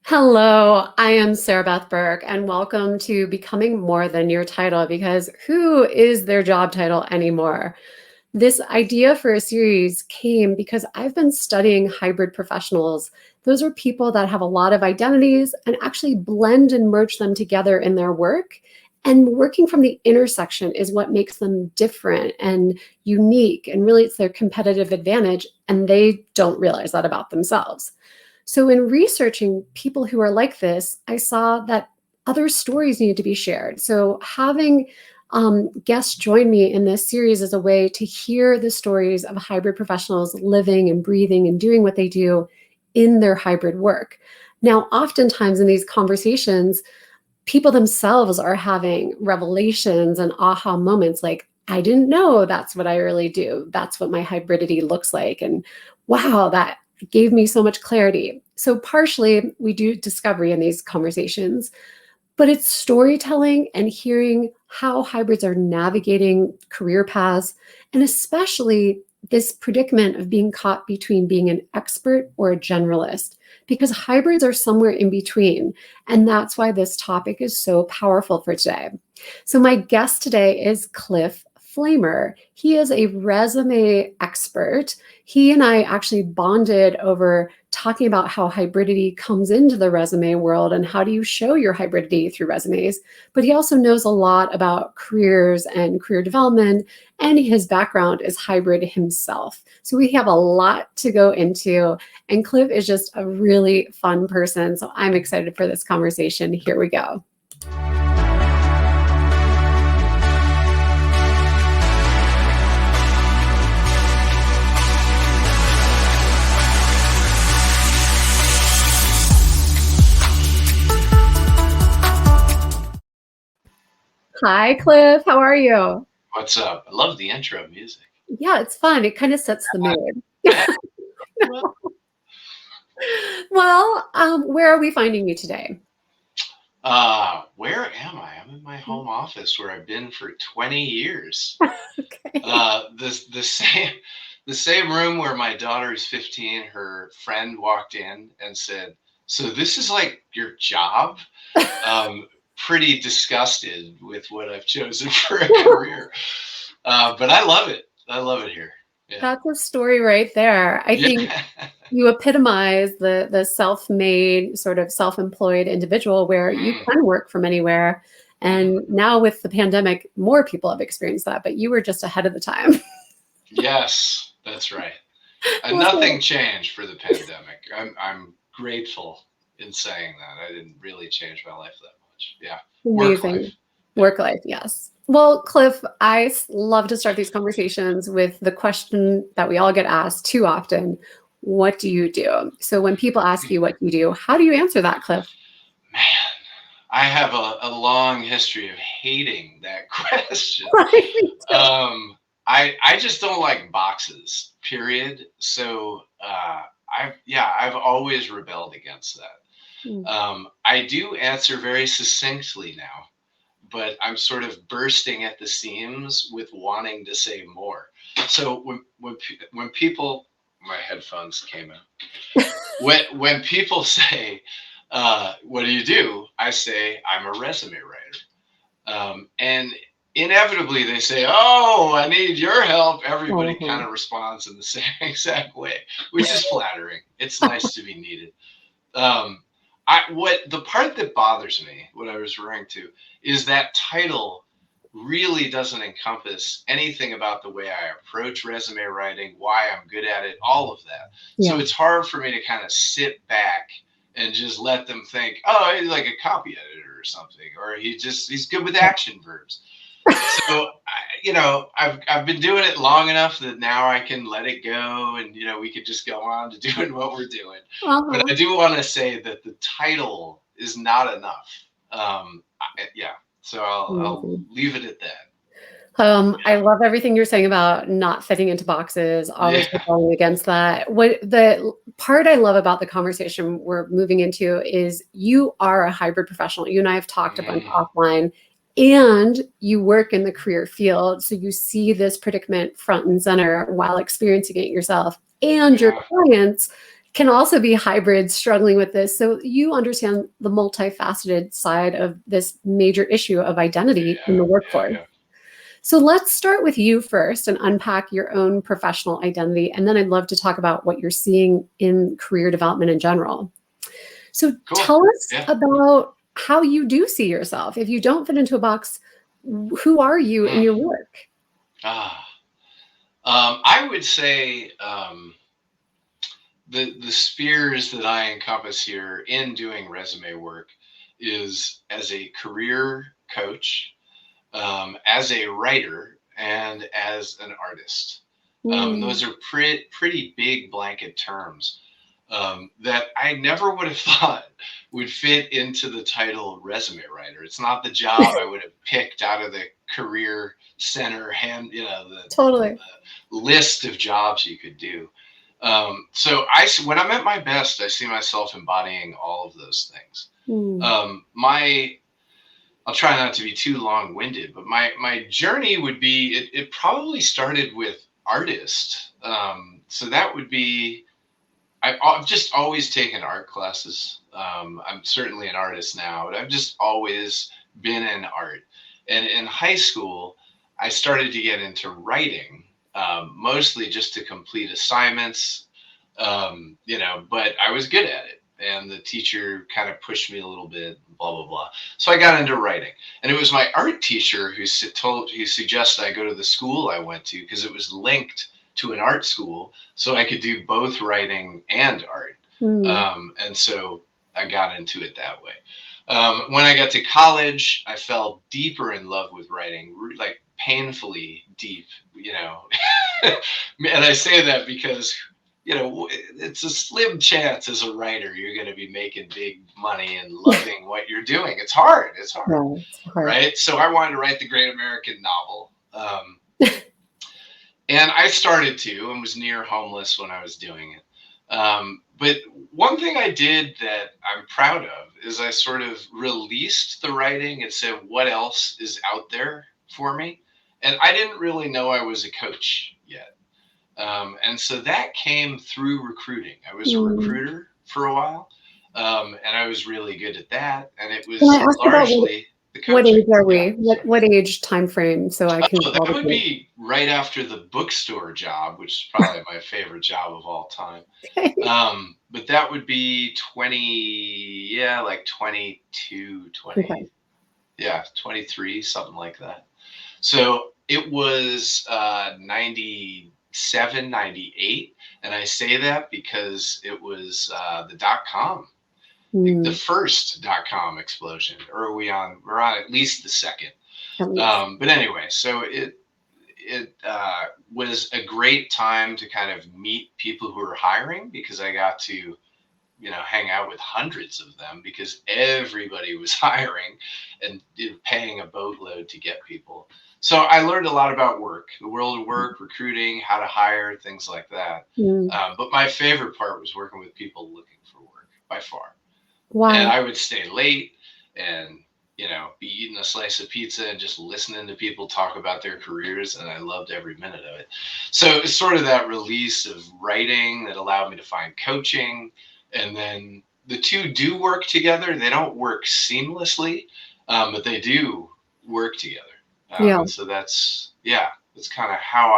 Hello, I am Sarah Beth Burke, and welcome to Becoming More Than Your Title, because who is their job title anymore? This idea for a series came because I've been studying hybrid professionals. Those are people that have a lot of identities and actually blend and merge them together in their work. And working from the intersection is what makes them different and unique. And really, it's their competitive advantage. And they don't realize that about themselves. So, in researching people who are like this, I saw that other stories need to be shared. So, having guests join me in this series is a way to hear the stories of hybrid professionals living and breathing and doing what they do in their hybrid work. Now, oftentimes in these conversations, people themselves are having revelations and aha moments like, I didn't know that's what I really do. That's what my hybridity looks like. And wow, that gave me so much clarity. So partially we do discovery in these conversations, but it's storytelling and hearing how hybrids are navigating career paths, and especially this predicament of being caught between being an expert or a generalist, because hybrids are somewhere in between. And that's why this topic is so powerful for today. So my guest today is Cliff Flamer. He is a resume expert. He and I actually bonded over talking about how hybridity comes into the resume world and how do you show your hybridity through resumes. But he also knows a lot about careers and career development, and his background is hybrid himself. So we have a lot to go into, and Cliff is just a really fun person. So I'm excited for this conversation. Here we go. Hi, Cliff. How are you? What's up? I love the intro music. Yeah, it's fun. It kind of sets the mood. Well, where are we finding you today? Where am I? I'm in my home office where I've been for 20 years. Okay. The same room where my daughter is 15, her friend walked in and said, "So this is like your job?" Pretty disgusted with what I've chosen for a career. But I love it. I love it here. Yeah. That's a story right there. I think Yeah. you epitomize the self-made, sort of self-employed individual where you Mm, can work from anywhere. mhm. And now with the pandemic, more people have experienced that, but you were just ahead of the time. Yes, that's right. Well, Nothing changed for the pandemic. I'm grateful in saying that. I didn't really change my life that much. Yeah. Work amazing. life. Yeah. Work life, yes. Well, Cliff, love to start these conversations with the question that we all get asked too often. What do you do? So when people ask you what you do, how do you answer that, Cliff? Man, I have a long history of hating that question. Me too. I just don't like boxes, period. So I've always rebelled against Mm. that. I do answer very succinctly now, but I'm sort of bursting at the seams with wanting to say more. So when people, my headphones came out. When people say, "What do you do?" I say, "I'm a resume writer," and inevitably they say, "Oh, I need your help." Everybody kind Mhm. of responds in the same exact way, which is flattering. It's nice to be needed. Um, what the part that bothers me, what I was referring to, is that title really doesn't encompass anything about the way I approach resume writing, why I'm good at it, all of that. So Yeah. it's hard for me to kind of sit back and just let them think, oh, he's like a copy editor or something, or he's good with action verbs. So I've been doing it long enough that now I can let it go, and we could just go on to doing what we're doing. But Uh-huh. I do want to say that the title is not enough. Yeah, so I'll Amazing. leave it at that. I love everything you're saying about not fitting into boxes, Yeah. always rebelling against that. What the part I love about the conversation we're moving into is you are a hybrid professional. You and I have talked a bunch Mm, offline, and you work in the career field. So you see this predicament front and center while experiencing it yourself. And your yeah. clients can also be hybrids struggling with this. So you understand the multifaceted side of this major issue of identity in the workforce. So let's start with you first and unpack your own professional identity. And then I'd love to talk about what you're seeing in career development in general. So tell us about how you do see yourself. If you don't fit into a box, who are you in your work? I would say the spheres that I encompass here in doing resume work is as a career coach, as a writer, and as an artist. Those are pretty big blanket terms that I never would have thought would fit into the title resume writer. It's not the job I would have picked out of the career center the list of jobs you could do. So when I'm at my best, I see myself embodying all of those things. I'll try not to be too long-winded, but my journey would be, it probably started with artist. So that would be, I've just always taken art classes. I'm certainly an artist now, but I've just always been in art. And in high school, I started to get into writing, mostly just to complete assignments, but I was good at it. And the teacher kind of pushed me a little bit, blah, blah, blah. So I got into writing. And it was my art teacher who suggested I go to the school I went to because it was linked to an art school. So I could do both writing and art. And so I got into it that way. When I got to college, I fell deeper in love with writing, like painfully deep, And I say that because it's a slim chance as a writer you're going to be making big money and loving what you're doing. It's hard. Right? So I wanted to write the great American novel. And I started to and was near homeless when I was doing it. But one thing I did that I'm proud of is I sort of released the writing and said, what else is out there for me? And I didn't really know I was a coach yet. And so that came through recruiting. I was a recruiter for a while, and I was really good at that. And it was largely the coaching. What age are we? What age time frame? So I can. That would be right after the bookstore job, which is probably my favorite job of all time. But that would be 22, 20, 23, something like that. So it was 97, 98. And I say that because it was the .com, the first .com explosion, or we're on at least the second. But anyway, so it was a great time to kind of meet people who were hiring because I got to, hang out with hundreds of them because everybody was hiring and paying a boatload to get people. So I learned a lot about work, the world of work, recruiting, how to hire, things like that. But my favorite part was working with people looking for work by far. Wow. And I would stay late and, be eating a slice of pizza and just listening to people talk about their careers. And I loved every minute of it. So it's sort of that release of writing that allowed me to find coaching. And then the two do work together. They don't work seamlessly, but they do work together. So that's kind of how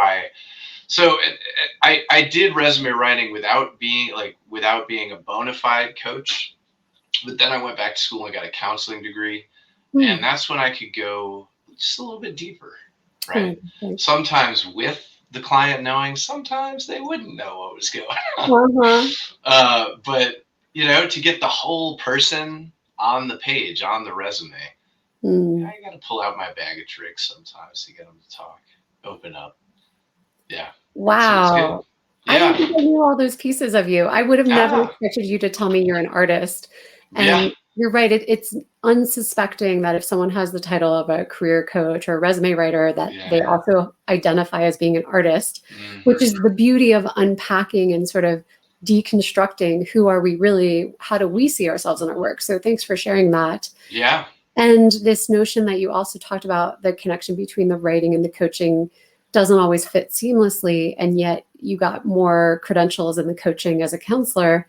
I did resume writing without being a bona fide coach. But then I went back to school and got a counseling degree. And that's when I could go just a little bit deeper, right? Sometimes with the client knowing, sometimes they wouldn't know what was going on. But, to get the whole person on the page, on the resume, I got to pull out my bag of tricks sometimes to get them to talk, open up. Yeah. Wow. I didn't think I knew all those pieces of you. I would have never expected you to tell me you're an artist. And you're right. It's unsuspecting that if someone has the title of a career coach or a resume writer, that they also identify as being an artist, which is the beauty of unpacking and sort of deconstructing who are we really, how do we see ourselves in our work? So thanks for sharing that. Yeah. And this notion that you also talked about, the connection between the writing and the coaching, doesn't always fit seamlessly, and yet you got more credentials in the coaching as a counselor.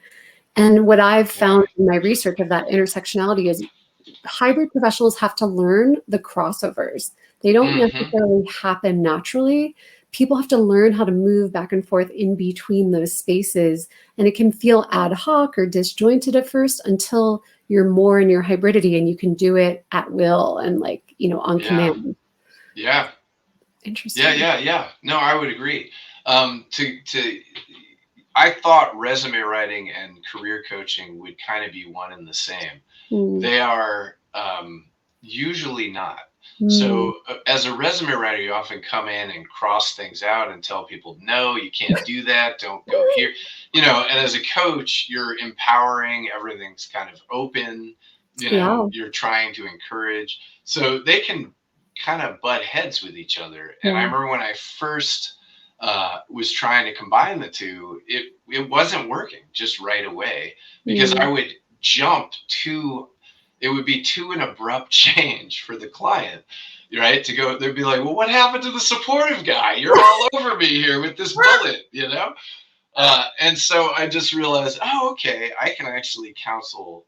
And what I've Yeah. found in my research of that intersectionality is hybrid professionals have to learn the crossovers. They don't Hmm. necessarily happen naturally. People have to learn how to move back and forth in between those spaces. And it can feel ad hoc or disjointed at first until you're more in your hybridity and you can do it at will and like, on Yeah. command. Yeah. Yeah. Interesting. Yeah. Yeah. No, I would agree. To I thought resume writing and career coaching would kind of be one and the same. Mm, They are usually not. mm, So, as a resume writer, you often come in and cross things out and tell people, no, you can't do that. Don't go here. And as a coach, you're empowering. Everything's kind of open. yeah. You're trying to encourage. So they can kind of butt heads with each other. And I Yeah. remember when I first was trying to combine the two, it wasn't working just right away because I Mm, would jump to it would be too an abrupt change for the client, right? To go, they'd be like, well, what happened to the supportive guy? You're all over me here with this bullet. And so I just realized, oh, okay, I can actually counsel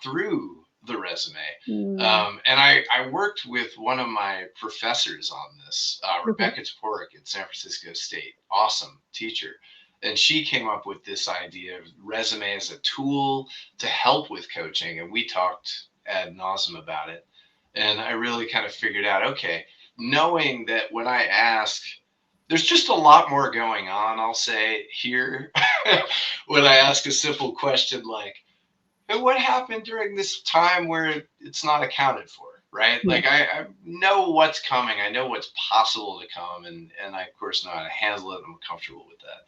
through the resume. mm, And I worked with one of my professors on this, okay. Rebecca Toporek at San Francisco State, awesome teacher. And she came up with this idea of resume as a tool to help with coaching. And we talked ad nauseum about it. And I really kind of figured out, okay, knowing that when I ask, there's just a lot more going on, I'll say here, when I ask a simple question like, but what happened during this time where it's not accounted for, right? Yeah. Like I know what's coming, I know what's possible to come, and I of course know how to handle it. I'm comfortable with that.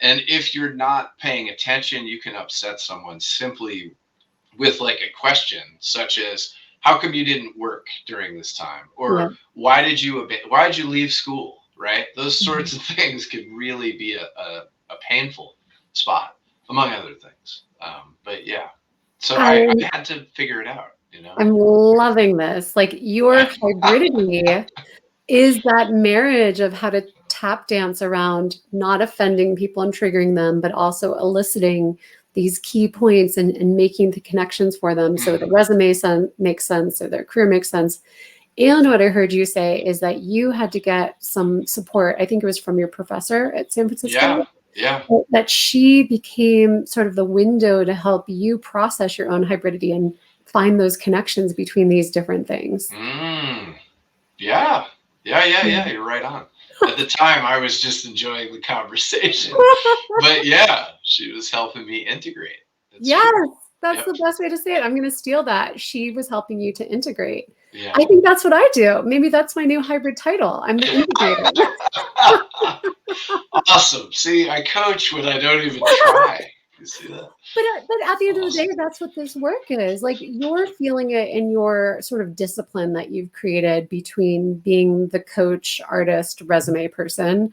And if you're not paying attention, you can upset someone simply with like a question such as, how come you didn't work during this time, Yeah. or why did you leave school, right? Those Mhm. sorts of things could really be a painful spot, among other things. But yeah, so I I had to figure it out. I'm loving this. Like your hybridity is that marriage of how to tap dance around not offending people and triggering them, but also eliciting these key points and making the connections for them so the Mhm. resume makes sense, so their career makes sense. And what I heard you say is that you had to get some support. I think it was from your professor at San Yeah, Francisco, yeah. that she became sort of the window to help you process your own hybridity and find those connections between these different things. Mm, yeah, yeah, yeah, yeah. Mm. You're right on. At the time, I was just enjoying the conversation, but yeah, she was helping me integrate. That's Yes, true. that's Yep. the best way to say it. I'm going to steal that. She was helping you to integrate. Yeah. I think that's what I do. Maybe that's my new hybrid title. I'm the integrator. Awesome. See, I coach when I don't even try. You see that? But at the end of the day, Awesome. that's what this work is. Like you're feeling it in your sort of discipline that you've created between being the coach, artist, resume person.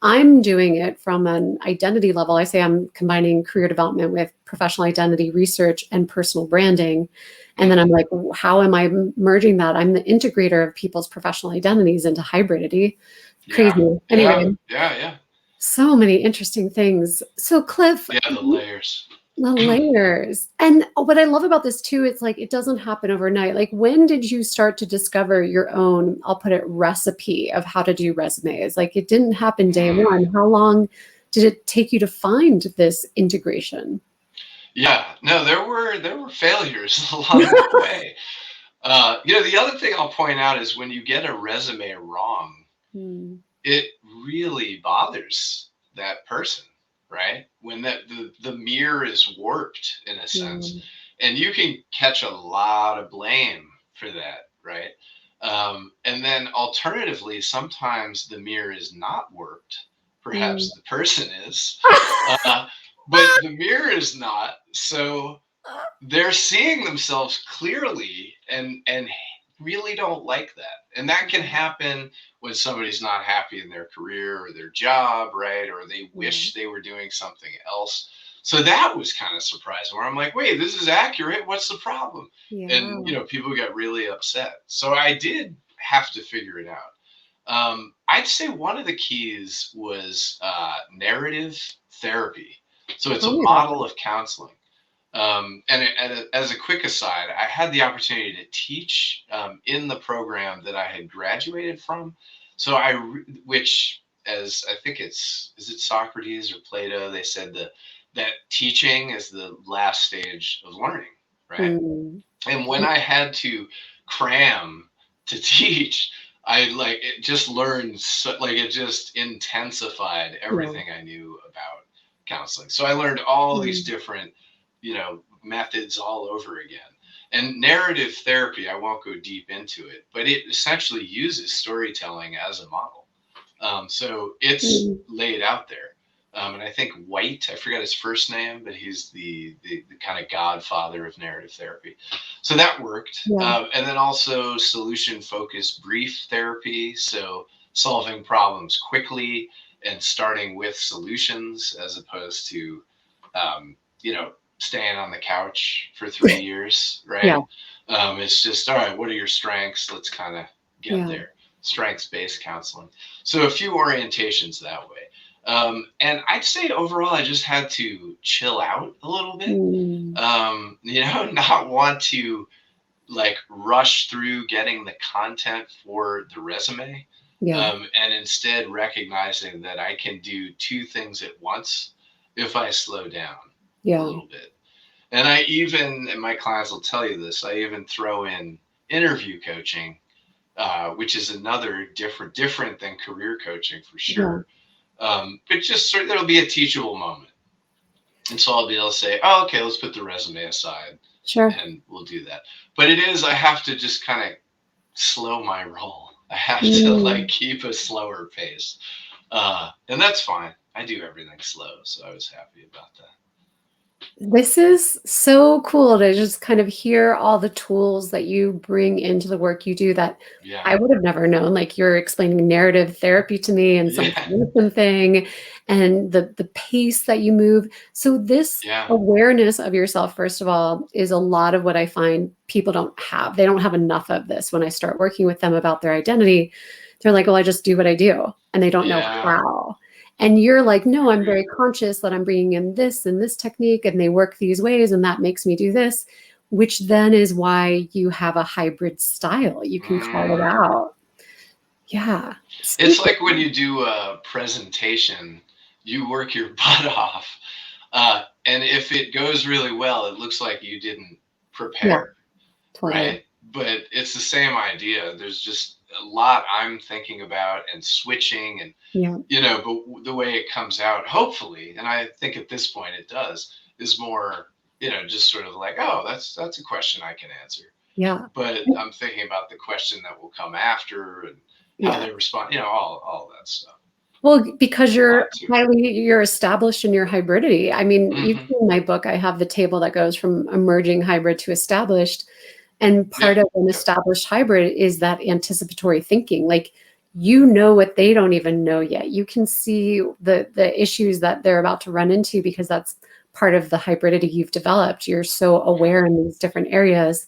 I'm doing it from an identity level. I say I'm combining career development with professional identity research and personal branding. And then I'm Hmm. like, how am I merging that? I'm the integrator of people's professional identities into hybridity. Yeah. Crazy. Yeah. Anyway, Yeah. Yeah. so many interesting things. So, Cliff, Yeah. The layers. the layers. And what I love about this too, it's like it doesn't happen overnight. Like, when did you start to discover your own, I'll put it, recipe of how to do resumes? Like, it didn't happen day Mm. one. How long did it take you to find this integration? Yeah. No, there were failures along the way. The other thing I'll point out is when you get a resume wrong, Hmm. it really bothers that person, right? When the mirror is warped in a sense, Yeah. and you can catch a lot of blame for that, right? And then alternatively, sometimes the mirror is not warped. Mm. Perhaps the person is, uh, but the mirror is not. So they're seeing themselves clearly and really don't like that, and that can happen when somebody's not happy in their career or their job, right? Or they Yeah. wish they were doing something else. So that was kind of surprising, where I'm like, wait, this is accurate, what's the problem? And Yeah. people got really upset, so I did have to figure it out. I'd say one of the keys was narrative therapy. So it's Tell a me about model that. of counseling. As a quick aside, I had the opportunity to teach in the program that I had graduated from. So which, as I think is it Socrates or Plato? They said that teaching is the last stage of learning, right? Mm, And when I had to cram to teach, I like it just learned like it just intensified yeah. everything I knew about counseling. So I learned all these Mm, different, methods all over again. And narrative therapy, I won't go deep into it, but it essentially uses storytelling as a model. So it's mm, laid out there. And I think White, I forget his first name, but he's the kind of godfather of narrative therapy. So that worked. yeah. And then also solution focused brief therapy. So solving problems quickly and starting with solutions as opposed to, um, you know, staying on the couch for 3 years, Yeah. right? It's just, all right, what are your strengths? Let's kind of get Yeah. there. Strengths based counseling. So a few orientations that way. And I'd say overall, I just had to chill out a little bit. Mm, Not want to like rush through getting the content for the resume, yeah. and instead recognizing that I can do two things at once if I slow down a Yeah. little bit. And my clients will tell you this, I even throw in interview coaching, which is another different than career coaching for Yeah. sure. But just there'll be a teachable moment, and so I'll be able to say, "Oh, okay, let's put the resume aside, Sure. and we'll do that." But I have to just kind of slow my roll. I have to like Mm. keep a slower pace, and that's fine. I do everything slow, so I was happy about that. This is so cool to just kind of hear all the tools that you bring into the work you do that Yeah, I would have never known. Like you're explaining narrative therapy to me and some yeah, solution thing and the pace that you move. So this yeah, awareness of yourself, first of all, is a lot of what I find people don't have. They don't have enough of this. When I start working with them about their identity, they're like, well, I just do what I do. And they don't know yeah. how. And you're like, no, I'm very Agreed. conscious that I'm bringing in this and this technique, and they work these ways, and that makes me do this, which then is why you have a hybrid style. You can call it Mm. out. Yeah. It's Super. like when you do a presentation, you work your butt off. And if it goes really well, it looks like you didn't Yeah, prepare, totally. right? But it's the same idea. There's just a lot I'm thinking about and switching, and Yeah. but the way it comes out, hopefully, and I think at this point it does, is more, just sort of like, oh, that's a question I can answer. Yeah. But I'm thinking about the question that will come after and how Yeah. they respond, all that stuff. Well, because There's a you're lot to it. you're established in your hybridity. I mean, even Hmm. in my book, I have the table that goes from emerging hybrid to established. And Yeah. part of an Yep. established hybrid is that anticipatory thinking. Like you know what they don't even know yet. You can see the issues that they're about to run into because that's part of the hybridity you've developed. You're so Yeah. aware in these different areas.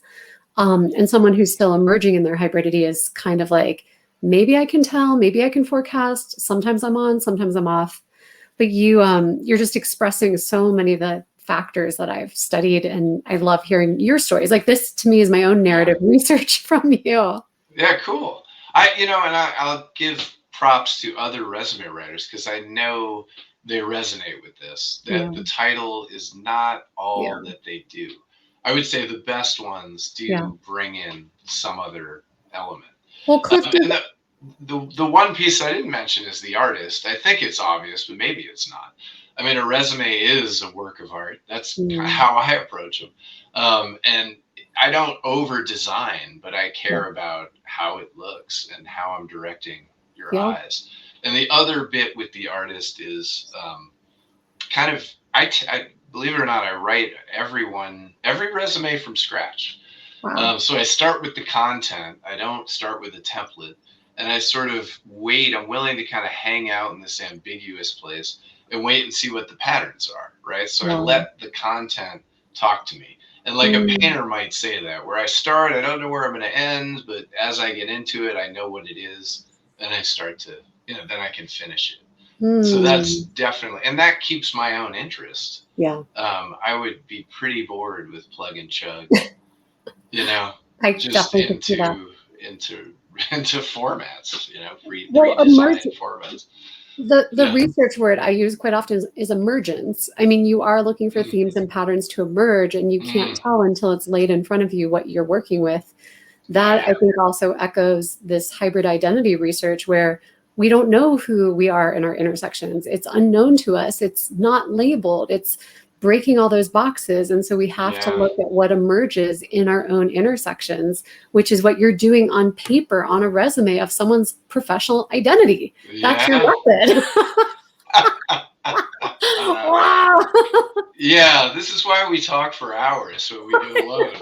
And someone who's still emerging in their hybridity is kind of like, maybe I can tell, maybe I can forecast. Sometimes I'm on, sometimes I'm off. But you're just expressing so many of the factors that I've studied, and I love hearing your stories. Like this to me is my own Yeah. narrative research from you. Yeah. Cool. I'll give props to other resume writers because I know they resonate with this. Yeah, That the title is not yeah, all that they do. I would say the best ones yeah. do bring in some other element. Well, Cliff did. And the one piece I didn't mention is the artist. I think it's obvious, but maybe it's not. I mean, a resume is a work of art. That's kind of Mm, how I approach them. And I don't over design, but I yeah, care about how it looks and how I'm directing your yeah. eyes. And the other bit with the artist is kind of, I believe it or not, I write every resume from scratch. Wow. So I start with the content. I don't start with a template. And I sort of wait. I'm willing to kind of hang out in this ambiguous place and wait and see what the patterns are, right? So I Wow. let the content talk to me. And like a Mm, painter might say that, where I start, I don't know where I'm going to end, but as I get into it, I know what it is and I start to, then I can finish it. So that's Hmm. definitely, and that keeps my own interest. Yeah. I would be pretty bored with plug and chug, I just definitely could see that. into into formats, Well, emerge pre-designed formats. the Yeah. research word I use quite often is emergence. I mean, you are looking for Mm, themes and patterns to emerge, and you can't mm, tell until it's laid in front of you what you're working with. That yeah. I think also echoes this hybrid identity research where we don't know who we are in our intersections. It's unknown to us. It's not labeled. It's breaking all those boxes. And so we have to Yeah. look at what emerges in our own intersections, which is what you're doing on paper, on a resume of someone's professional identity. That's your Yeah. method. Wow. Yeah, this is why we talk for hours when we do alone.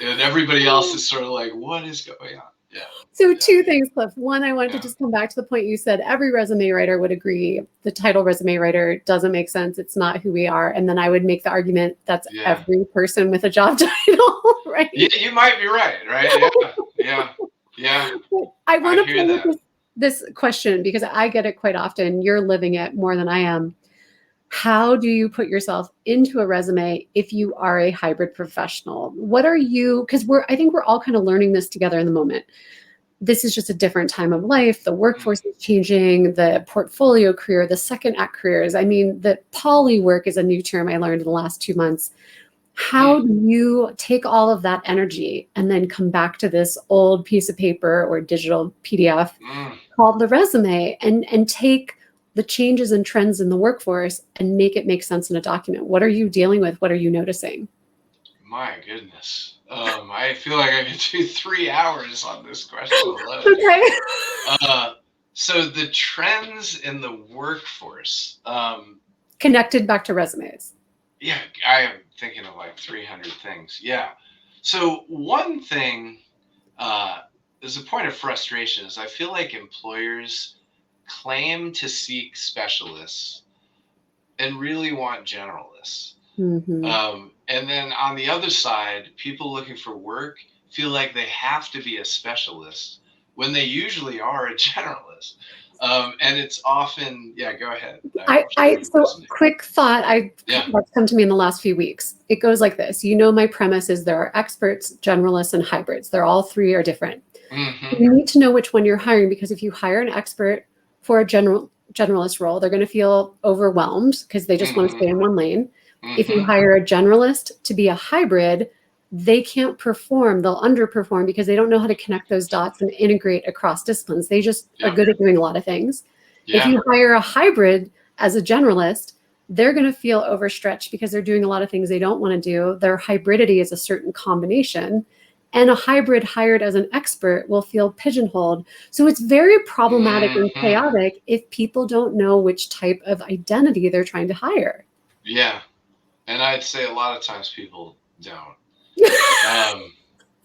And everybody else is sort of like, what is going on? Yeah. So Yeah. two things, Cliff. One, I wanted to Yeah. just come back to the point you said every resume writer would agree the title resume writer doesn't make sense. It's not who we are. And then I would make the argument that's Yeah. every person with a job title, right? Yeah, you might be right, right? Yeah. Yeah. Yeah. I I want to hear play with that. this question because I get it quite often. You're living it more than I am. How do you put yourself into a resume if you are a hybrid professional? What are you, because I think we're all kind of learning this together in the moment. This is just a different time of life. The Mm, workforce is changing, the portfolio career, the second act careers. I mean, the poly work is a new term I learned in the last 2 months. mm, How do you take all of that energy and then come back to this old piece of paper or digital PDF mm. called the resume and take the changes and trends in the workforce and make it make sense in a document? What are you dealing with? What are you noticing? My goodness. I feel like I could do 3 hours on this question alone. Okay. Uh, so the trends in the workforce. Connected back to resumes. Yeah, I am thinking of like 300 things. Yeah. So one thing uh, is a point of frustration is I feel like employers claim to seek specialists and really want generalists. Mm-hmm. And then on the other side, people looking for work feel like they have to be a specialist when they usually are a generalist. And it's often, yeah, go ahead. I'm sure you So resonate. quick thought Yeah. that's come to me in the last few weeks. It goes like this. My premise is there are experts, generalists, and hybrids. They're all three are different. Mm-hmm. You need to know which one you're hiring because if you hire an expert for a generalist role, they're going to feel overwhelmed because they just want to Mm-hmm. stay in one lane. If you Mm-hmm. hire a generalist to be a hybrid, they can't perform, they'll underperform because they don't know how to connect those dots and integrate across disciplines. They just are Yep. good at doing a lot of things. If Yeah. you hire a hybrid as a generalist, they're going to feel overstretched because they're doing a lot of things they don't want to do. Their hybridity is a certain combination. And a hybrid hired as an expert will feel pigeonholed. So it's very problematic and Mm-hmm. chaotic if people don't know which type of identity they're trying to hire. Yeah. And I'd say a lot of times people don't.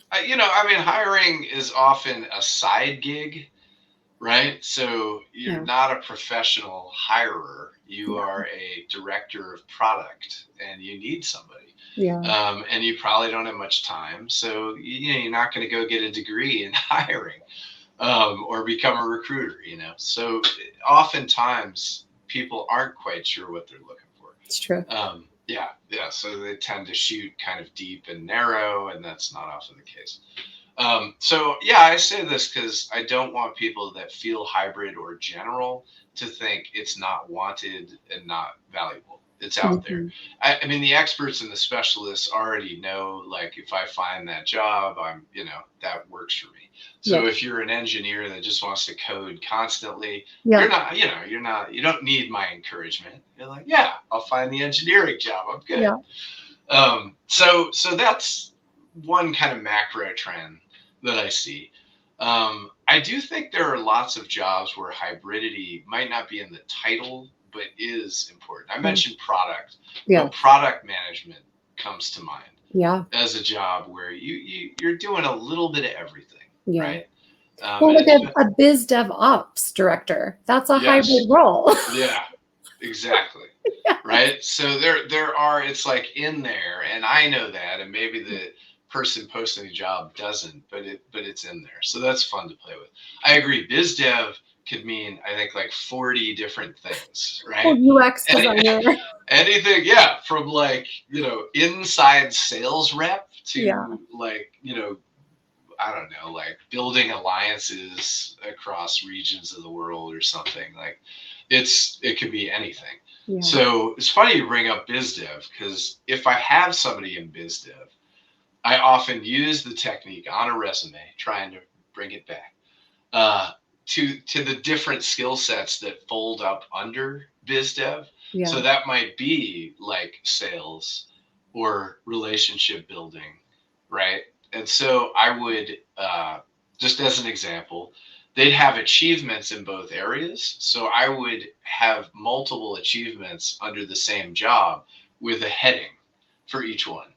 Hiring is often a side gig, right? So you're Yeah. not a professional hirer. You Yeah. are a director of product, and you need somebody. Yeah. And you probably don't have much time, so you're not going to go get a degree in hiring or become a recruiter. So oftentimes people aren't quite sure what they're looking for. It's true. Yeah, yeah. So they tend to shoot kind of deep and narrow, and that's not often the case. So yeah, I say this because I don't want people that feel hybrid or general to think it's not wanted and not valuable. It's out there. Mm-hmm. I mean, the experts and the specialists already know, like, if I find that job, that works for me. So Yeah. if you're an engineer that just wants to code constantly, Yeah. you don't need my encouragement. You're like, yeah, I'll find the engineering job. I'm good. Yeah. So that's one kind of macro trend that I see. I do think there are lots of jobs where hybridity might not be in the title, but is important. I mentioned product, Yeah. but product management comes to mind Yeah. as a job where you're doing a little bit of everything, Yeah. right? Well, And like a biz dev ops director, that's a yes, hybrid role. yeah, exactly. Yeah. Right. So there are, it's like in there, and I know that, and maybe person posting a job doesn't, but it's in there. So that's fun to play with. I agree. Biz dev could mean, I think, like 40 different things, Oh, right? UX Any, designer. anything, yeah, from like, inside sales rep Yeah. to like, I don't know, like building alliances across regions of the world or something. Like it could be anything. Yeah. So it's funny you bring up biz dev, because if I have somebody in biz dev, I often use the technique on a resume, trying to bring it back uh, to the different skill sets that fold up under biz dev. Yeah. So that might be like sales or relationship building, right? And so I would, just as an example, they'd have achievements in both areas. So I would have multiple achievements under the same job with a heading for each one.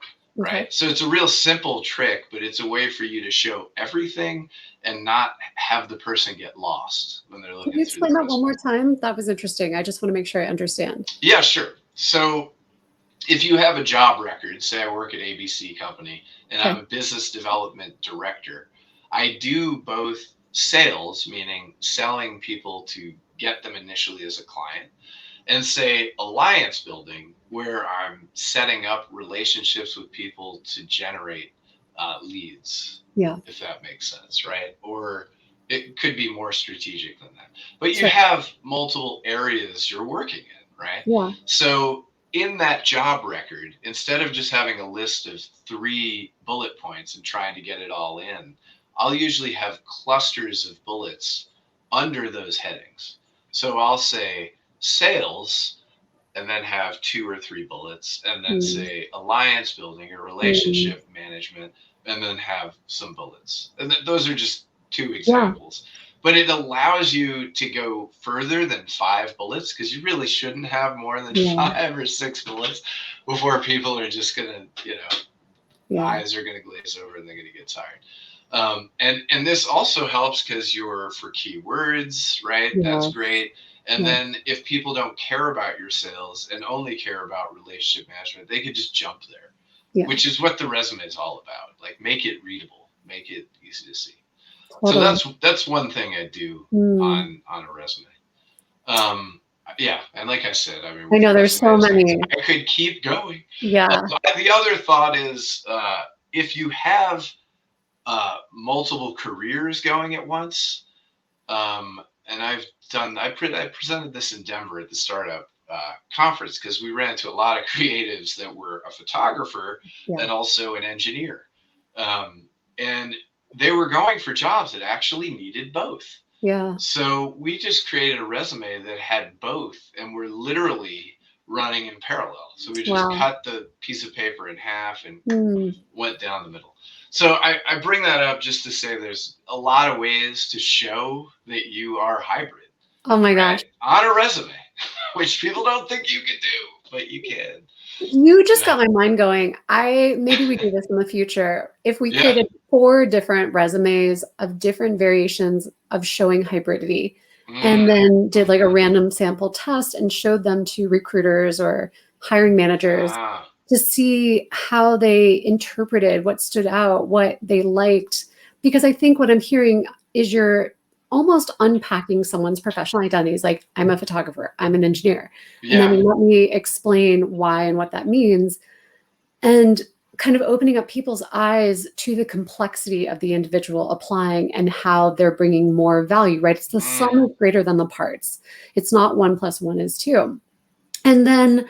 Okay. Right. So it's a real simple trick, but it's a way for you to show everything and not have the person get lost when they're Can looking you through explain the that one resume. more time? That was interesting. I just want to make sure I understand. Yeah, sure. So if you have a job record, say I work at ABC Company and I'm a business development director, I do both sales, meaning selling people to get them initially as a client, and say alliance building, where I'm setting up relationships with people to generate leads. Yeah. If that makes sense, right? Or it could be more strategic than that. But you Sure. have multiple areas you're working in, right? Yeah. So in that job record, instead of just having a list of 3 bullet points and trying to get it all in, I'll usually have clusters of bullets under those headings. So I'll say sales, and then have 2 or 3 bullets, and then say alliance building or relationship management, and then have some bullets. And those are just 2 examples. But it allows you to go further than 5 bullets, because you really shouldn't have more than 5 or 6 bullets before people are just going to, eyes are going to glaze over and they're going to get tired. And this also helps because you're for keywords, right? That's great. And then if people don't care about your sales and only care about relationship management, they could just jump there, which is what the resume is all about. Like, make it readable, make it easy to see. Totally. So that's one thing I do on a resume. Yeah, and like I said, I mean, I know there's so many. I could keep going. Yeah. The other thought is, if you have multiple careers going at once, and I presented this in Denver at the startup conference, because we ran into a lot of creatives that were a photographer and also an engineer, and they were going for jobs that actually needed both. Yeah. So we just created a resume that had both, and we're literally running in parallel. So we just cut the piece of paper in half and went down the middle. So I bring that up just to say there's a lot of ways to show that you are hybrid. Oh my gosh. On a resume, which people don't think you can do, but you can. You just got my mind going. Maybe we do this in the future. If we created 4 different resumes of different variations of showing hybridity, and then did like a random sample test and showed them to recruiters or hiring managers to see how they interpreted what stood out, what they liked. Because I think what I'm hearing is you're almost unpacking someone's professional identities. Like, I'm a photographer, I'm an engineer. And then let me explain why and what that means. And kind of opening up people's eyes to the complexity of the individual applying and how they're bringing more value, right? It's the sum is greater than the parts. It's not 1 + 1 = 2. And then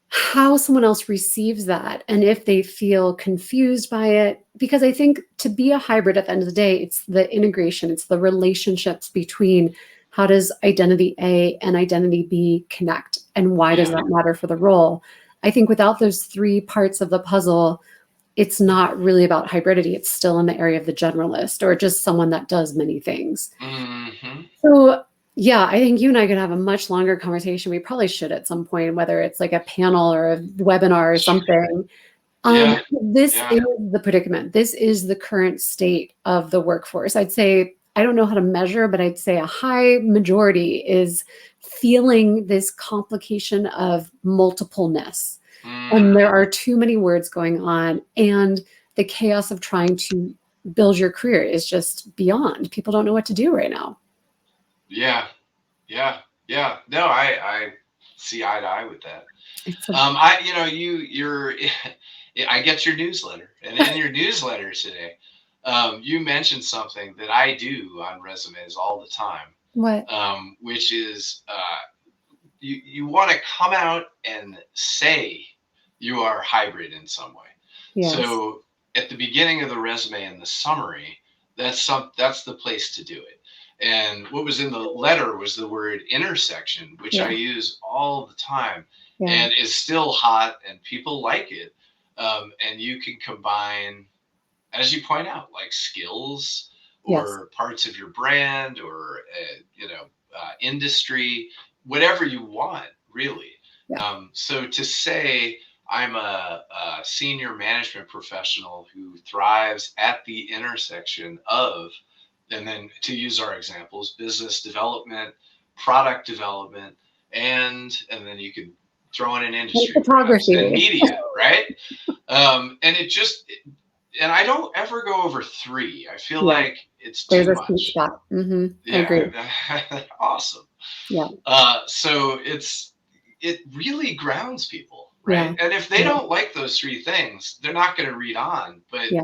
how someone else receives that, and if they feel confused by it, because I think to be a hybrid at the end of the day, it's the integration, it's the relationships between how does identity A and identity B connect, and why does that matter for the role? I think without those 3 parts of the puzzle, it's not really about hybridity. It's still in the area of the generalist, or just someone that does many things. So yeah, I think you and I could have a much longer conversation. We probably should at some point, whether it's like a panel or a webinar or something. This is the predicament. This is the current state of the workforce. I'd say, I don't know how to measure, but I'd say a high majority is feeling this complication of multipleness. And there are too many words going on. And the chaos of trying to build your career is just beyond. People don't know what to do right now. Yeah. Yeah. Yeah. No, I see eye to eye with that. It's a, You're, I get your newsletter, and in your newsletter today, you mentioned something that I do on resumes all the time, what? which is you want to come out and say you are hybrid in some way. Yes. So at the beginning of the resume and the summary, that's the place to do it. And what was in the letter was the word intersection, which I Yeah. use all the time Yeah. and is still hot and people like it. And you can combine, as you point out, like skills Yes. or parts of your brand or industry, whatever you want, really. Yeah. So to say I'm a senior management professional who thrives at the intersection of, and then to use our examples, business development, product development, and then you could throw in an industry perhaps, and Photography. media, right? And and I don't ever go over 3. I feel Yeah. like it's There's too a sweet much. spot. I agree. Yeah, awesome. Yeah. So it really grounds people, Yeah. right? And if they Yeah. don't like those 3 things, they're not going to read on. But Yeah.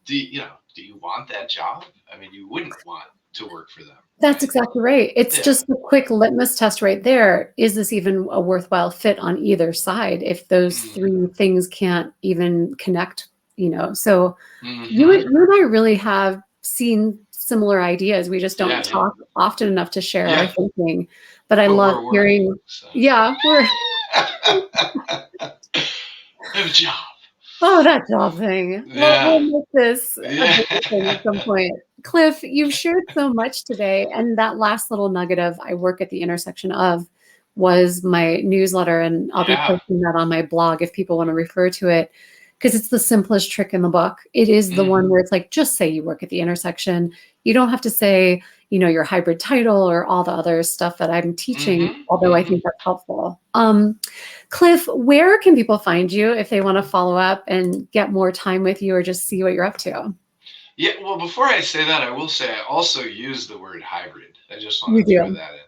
do you want that job? I mean, you wouldn't want to work for them, That's right? exactly right. It's Yeah. just a quick litmus test right there. Is this even a worthwhile fit on either side if those 3 things can't even connect, So you and I really have seen similar ideas. We just don't Yeah. talk often enough to share our Yeah. thinking. But I But love we're working. hearing, So. yeah, we're Have a job. Oh, that job thing. We'll Yeah. make this a Yeah. bigger thing at some point. Cliff, you've shared so much today, and that last little nugget of I work at the intersection of was my newsletter, and I'll be Yeah. posting that on my blog if people want to refer to it, because it's the simplest trick in the book. It is the one where it's like, just say you work at the intersection. You don't have to say, your hybrid title or all the other stuff that I'm teaching, although I think that's helpful. Cliff, where can people find you if they want to follow up and get more time with you or just see what you're up to? Yeah, well, before I say that, I will say I also use the word hybrid. I just want You to throw do. that in.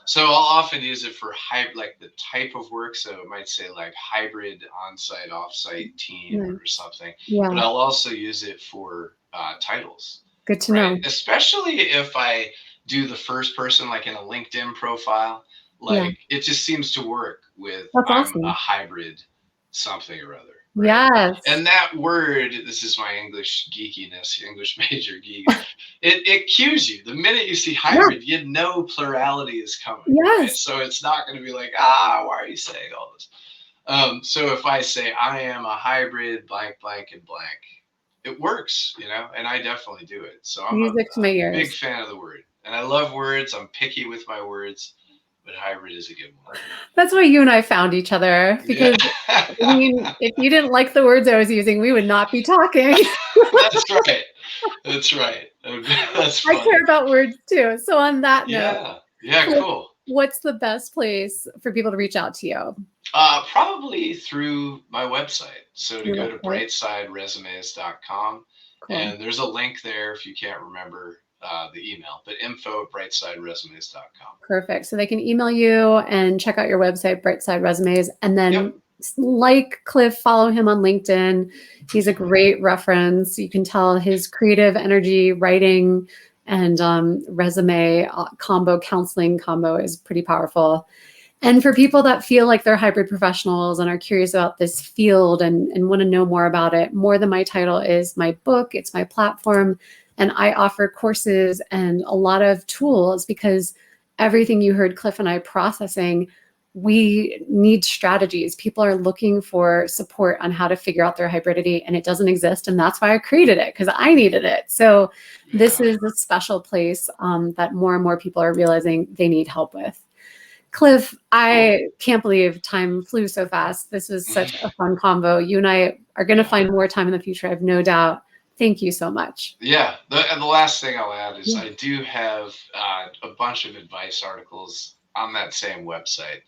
So I'll often use it for like the type of work. So it might say like hybrid on-site, off-site team or something. Yeah. But I'll also use it for titles. Good to Right. know. Especially if I do the first person, like in a LinkedIn profile, like it just seems to work with That's I'm a awesome. hybrid something or other. Right. Yes. And that word, this is my English geekiness, English major geek. It cues you. The minute you see hybrid, you know plurality is coming. Yes. Right? So it's not going to be like, why are you saying all this? So if I say I am a hybrid blank, blank, and blank, it works, and I definitely do it. So I'm a Music to my ears. big fan of the word. And I love words. I'm picky with my words, but hybrid is a good one. That's why you and I found each other, because I mean, if you didn't like the words I was using, we would not be talking. That's right. That's right. That's funny. I care about words too. So on that note, yeah, cool. What's the best place for people to reach out to you? Probably through my website. So to go to brightsideresumes.com, and there's a link there if you can't remember the email, but info@brightsideresumes.com. Perfect. So they can email you and check out your website, Brightside Resumes, and then like Cliff, follow him on LinkedIn. He's a great reference. You can tell his creative energy, writing, and resume combo, counseling combo is pretty powerful. And for people that feel like they're hybrid professionals and are curious about this field and want to know more about it, More Than My Title is my book. It's my platform. And I offer courses and a lot of tools, because everything you heard Cliff and I processing, we need strategies. People are looking for support on how to figure out their hybridity, and it doesn't exist. And that's why I created it, because I needed it. So this is a special place that more and more people are realizing they need help with. Cliff, I can't believe time flew so fast. This was such a fun combo. You and I are going to find more time in the future, I have no doubt. Thank you so much. Yeah. And the last thing I'll add is I do have a bunch of advice articles on that same website.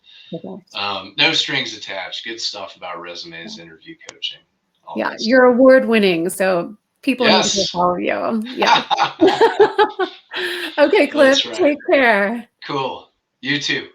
No strings attached. Good stuff about resumes, interview coaching. all Yeah, that stuff. you're award winning, so people need to go Yes. follow you. Yeah. Okay, Cliff, That's right. take care. Cool. You too.